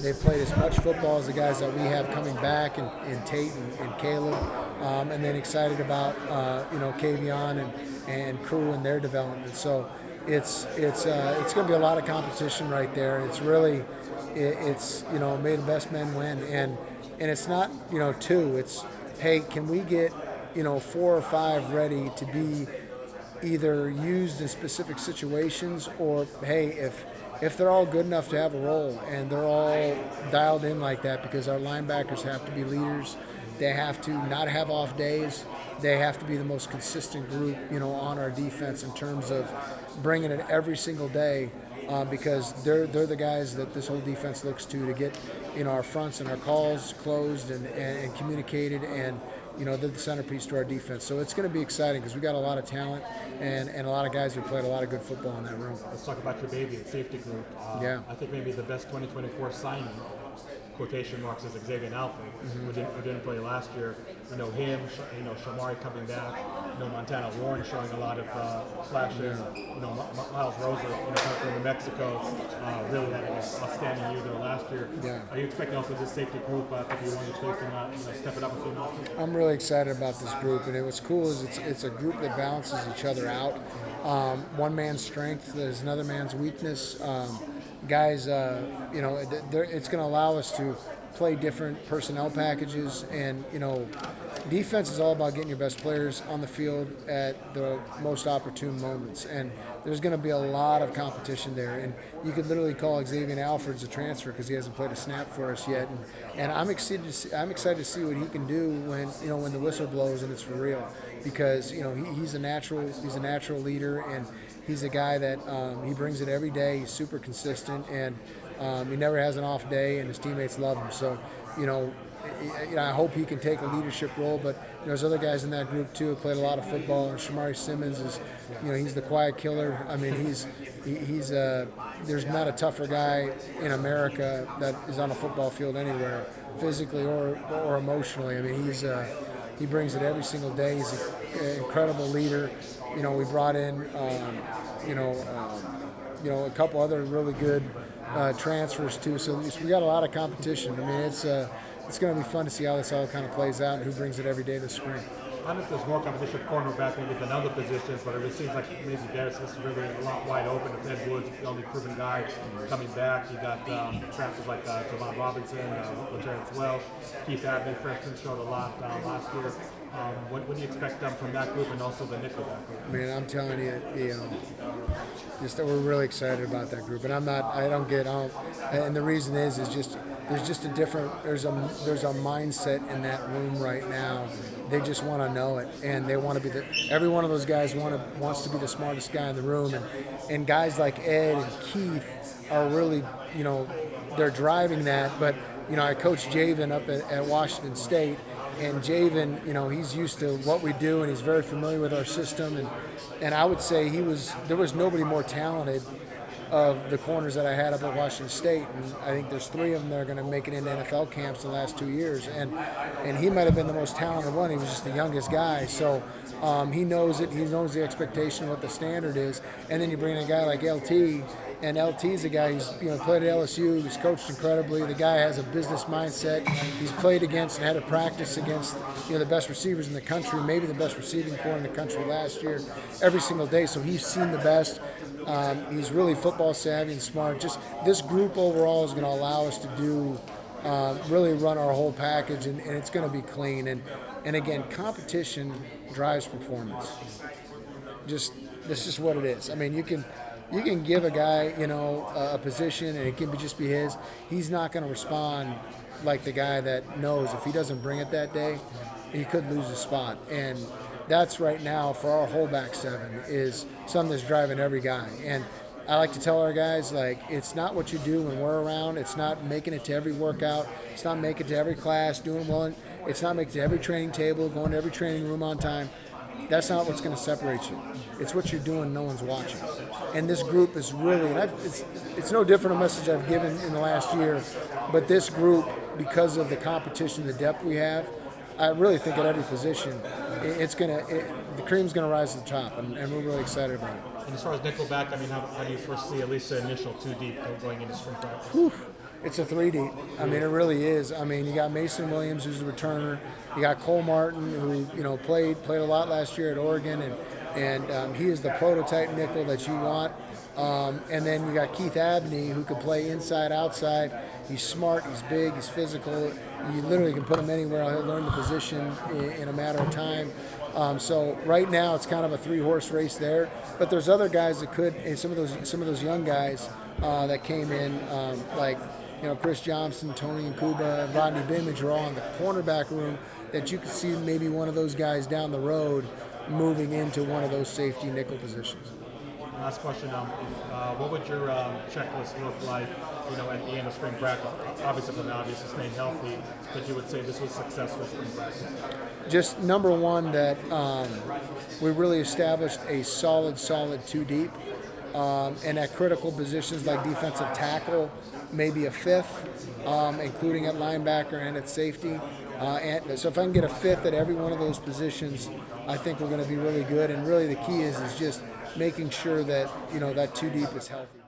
They've played as much football as the guys that we have coming back, and Tate and Caleb, and then excited about Kavion and crew and their development. So it's going to be a lot of competition right there. It's really it's may the best men win, and it's not two. It's, hey, can we get 4 or 5 ready to be either used in specific situations, or hey, if they're all good enough to have a role and they're all dialed in like that, because our linebackers have to be leaders. They have to not have off days. They have to be the most consistent group, on our defense in terms of bringing it every single day, because they're the guys that this whole defense looks to get, our fronts and our calls closed and communicated, and they're the centerpiece to our defense. So it's going to be exciting because we got a lot of talent and a lot of guys who played a lot of good football in that room. Let's talk about your baby at safety group. Yeah. I think maybe the best 2024 signing, quotation marks, is Xavier Alford, who didn't play last year. Him, Shamari coming back, Montana Warren showing a lot of flashes. Miles Rosa, coming from New Mexico, really had an outstanding year there last year. Yeah. Are you expecting also this safety group to be one that's facing step it up a few notches? I'm really excited about this group, and what's cool is it's a group that balances each other out. One man's strength is another man's weakness. Guys, it's going to allow us to play different personnel packages, and defense is all about getting your best players on the field at the most opportune moments, and there's going to be a lot of competition there, and you could literally call Xavier Alford's a transfer because he hasn't played a snap for us yet, and I'm excited to see what he can do when the whistle blows and it's for real, because he's a natural leader, and he's a guy that he brings it every day. He's super consistent, and he never has an off day, and his teammates love him. So, I hope he can take a leadership role. But there's other guys in that group too who played a lot of football. And Shamari Simmons is, he's the quiet killer. I mean, he's there's not a tougher guy in America that is on a football field anywhere, physically or emotionally. I mean, he brings it every single day. He's an incredible leader. We brought in, a couple other really good transfers too. So we got a lot of competition. I mean, it's going to be fun to see how this all kind of plays out and who brings it every day this spring. I don't know if there's more competition at cornerback maybe than other positions, but it seems like maybe Garrison is really a lot wide open. If Ed Woods, the only proven guy coming back, you got transfers like Javon Robinson, Terrence Wells, Keith Abney, for instance, showed a lot last year. What do you expect from that group and also the nickelback group? I mean, I'm telling you, just that we're really excited about that group, and and the reason is just there's just a different there's a mindset in that room right now. They just want to know it, and they want to be every one of those guys wants to be the smartest guy in the room, and guys like Ed and Keith are really they're driving that. But I coached Javen up at Washington State. And Javen, he's used to what we do, and he's very familiar with our system. And I would say there was nobody more talented of the corners that I had up at Washington State. And I think there's 3 of them that are going to make it into NFL camps the last 2 years. And he might have been the most talented one. He was just the youngest guy. So he knows it. He knows the expectation of what the standard is. And then you bring in a guy like LT. And LT's a guy who's played at LSU, who's coached incredibly. The guy has a business mindset. He's played against and had to practice against the best receivers in the country, maybe the best receiving corps in the country last year, every single day. So he's seen the best. He's really football savvy and smart. Just this group overall is going to allow us to do really run our whole package, and it's going to be clean. And again, competition drives performance. That's just what it is. I mean, you can give a guy, a position, and it can just be his. He's not going to respond like the guy that knows if he doesn't bring it that day, he could lose his spot. And that's right now for our whole back seven is something that's driving every guy. And I like to tell our guys, it's not what you do when we're around. It's not making it to every workout. It's not making it to every class, doing well. It's not making it to every training table, going to every training room on time. That's not what's going to separate you. It's what you're doing, no one's watching. And this group is really, it's no different a message I've given in the last year, but this group, because of the competition, the depth we have, I really think at every position, the cream's going to rise to the top, and we're really excited about it. And as far as nickelback, I mean, how do you foresee at least the initial 2 deep going into spring practice? It's a 3 deep. I mean, it really is. I mean, you got Mason Williams, who's the returner. You got Cole Martin, who played a lot last year at Oregon, and he is the prototype nickel that you want. And then you got Keith Abney, who can play inside, outside. He's smart, he's big, he's physical. You literally can put him anywhere. He'll learn the position in a matter of time. So right now it's kind of a 3-horse race there. But there's other guys that could, and some of those young guys that came in, like Chris Johnson, Tony Nkuba, and Rodney Bimage are all in the cornerback room, that you could see maybe one of those guys down the road moving into one of those safety nickel positions. Last question, what would your checklist look like, at the end of spring practice? Obviously, for now, obviously staying healthy, but you would say this was successful spring practice. Just number one, that we really established a solid 2 deep, and at critical positions like defensive tackle, maybe a 5th, including at linebacker and at safety. And so if I can get a 5th at every one of those positions, I think we're going to be really good. And really the key is just making sure that that 2 deep is healthy.